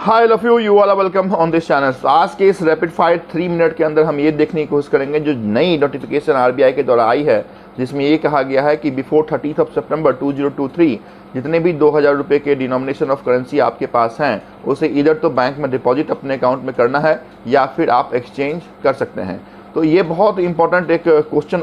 Hi love you वाला welcome on this channel. आज के इस रैपिड फायर 3 मिनट के अंदर हम ये देखने की कोशिश करेंगे जो नई नोटिफिकेशन आरबीआई के द्वारा आई है, जिसमें ये कहा गया है कि बिफोर 30 सितंबर 2023 जितने भी 2000 रुपये के डिनोमिनेशन ऑफ करेंसी आपके पास हैं उसे इधर तो बैंक में डिपॉजिट अपने अकाउंट में करना है या फिर आप एक्सचेंज कर सकते हैं। तो ये बहुत इंपॉर्टेंट एक क्वेश्चन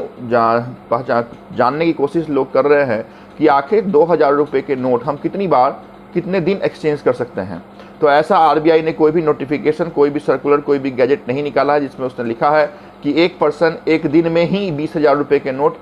जानने की कोशिश लोग कर रहे हैं कि आखिर 2000 रुपये के नोट हम कितनी बार कितने दिन एक्सचेंज कर सकते हैं। तो ऐसा आरबीआई ने कोई भी नोटिफिकेशन, कोई भी सर्कुलर, कोई भी गैजेट नहीं निकाला है जिसमें उसने लिखा है कि एक पर्सन एक दिन में ही 20,000 रुपये के नोट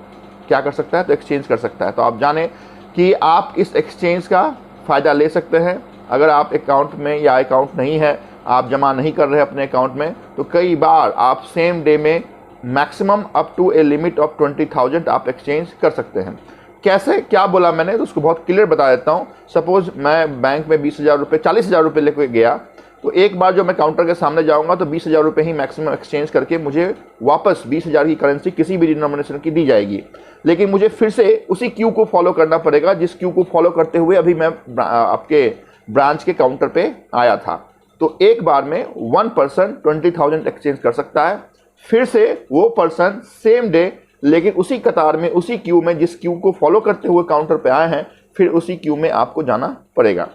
क्या कर सकता है, तो एक्सचेंज कर सकता है। तो आप जानें कि आप इस एक्सचेंज का फ़ायदा ले सकते हैं। अगर आप अकाउंट में या अकाउंट नहीं है, आप जमा नहीं कर रहे अपने अकाउंट में, तो कई बार आप सेम डे में maximum up to a limit of 20,000 आप एक्सचेंज कर सकते हैं। कैसे, क्या बोला मैंने, तो उसको बहुत क्लियर बता देता हूँ। सपोज मैं बैंक में 20,000 रुपये 40,000 रुपये लेके गया, तो एक बार जो मैं काउंटर के सामने जाऊँगा तो 20,000 रुपये ही मैक्सिमम एक्सचेंज करके मुझे वापस 20,000 की करेंसी किसी भी डिनोमिनेशन की दी जाएगी। लेकिन मुझे फिर से उसी क्यू को फॉलो करना पड़ेगा जिस क्यू को फॉलो करते हुए अभी मैं आपके ब्रांच के काउंटर पे आया था। तो एक बार में 1 पर्सन 20,000 एक्सचेंज कर सकता है। फिर से वो पर्सन सेम डे, लेकिन उसी कतार में, उसी क्यू में, जिस क्यू को फॉलो करते हुए काउंटर पे आए हैं, फिर उसी क्यू में आपको जाना पड़ेगा।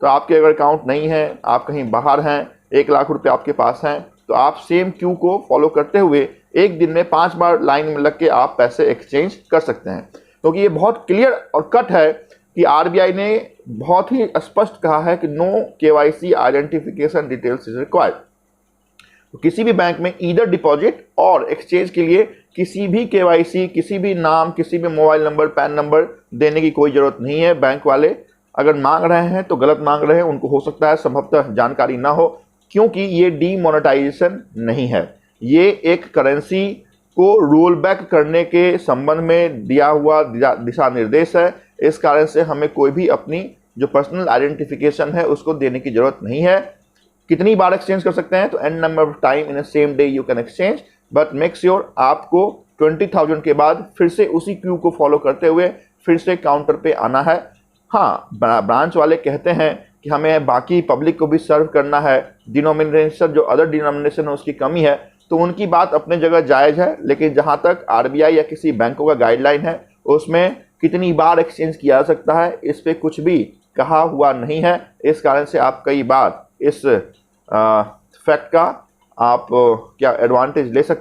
तो आपके अगर अकाउंट नहीं है, आप कहीं बाहर हैं, 1 लाख रुपए आपके पास हैं, तो आप सेम क्यू को फॉलो करते हुए एक दिन में 5 बार लाइन में लग के आप पैसे एक्सचेंज कर सकते हैं। क्योंकि ये बहुत क्लियर और कट है कि आरबीआई ने बहुत ही स्पष्ट कहा है कि no KYC identification details is required. तो किसी भी बैंक में ईदर डिपॉजिट और एक्सचेंज के लिए किसी भी केवाईसी, किसी भी नाम, किसी भी मोबाइल नंबर, पैन नंबर देने की कोई ज़रूरत नहीं है। बैंक वाले अगर मांग रहे हैं तो गलत मांग रहे हैं, उनको हो सकता है संभवतः जानकारी ना हो, क्योंकि ये डीमोनेटाइजेशन नहीं है। ये एक करेंसी को रोल बैक करने के संबंध में दिया हुआ दिशा निर्देश है। इस कारण से हमें कोई भी अपनी जो पर्सनल आइडेंटिफिकेशन है उसको देने की ज़रूरत नहीं है। कितनी बार एक्सचेंज कर सकते हैं, तो N number of time in a same day you can exchange, but make sure आपको 20,000 के बाद फिर से उसी क्यू को फॉलो करते हुए फिर से काउंटर पे आना है। हाँ, ब्रांच वाले कहते हैं कि हमें बाकी पब्लिक को भी सर्व करना है, डिनोमिनेशन जो अदर डिनोमिनेशन है उसकी कमी है, तो उनकी बात अपने जगह जायज़ है। लेकिन जहाँ तक आरबीआई या किसी बैंकों का गाइडलाइन है, उसमें कितनी बार एक्सचेंज किया जा सकता है इस पर कुछ भी कहा हुआ नहीं है। इस कारण से आप कई बार इस फैक्ट का आप क्या एडवांटेज ले सकते हैं।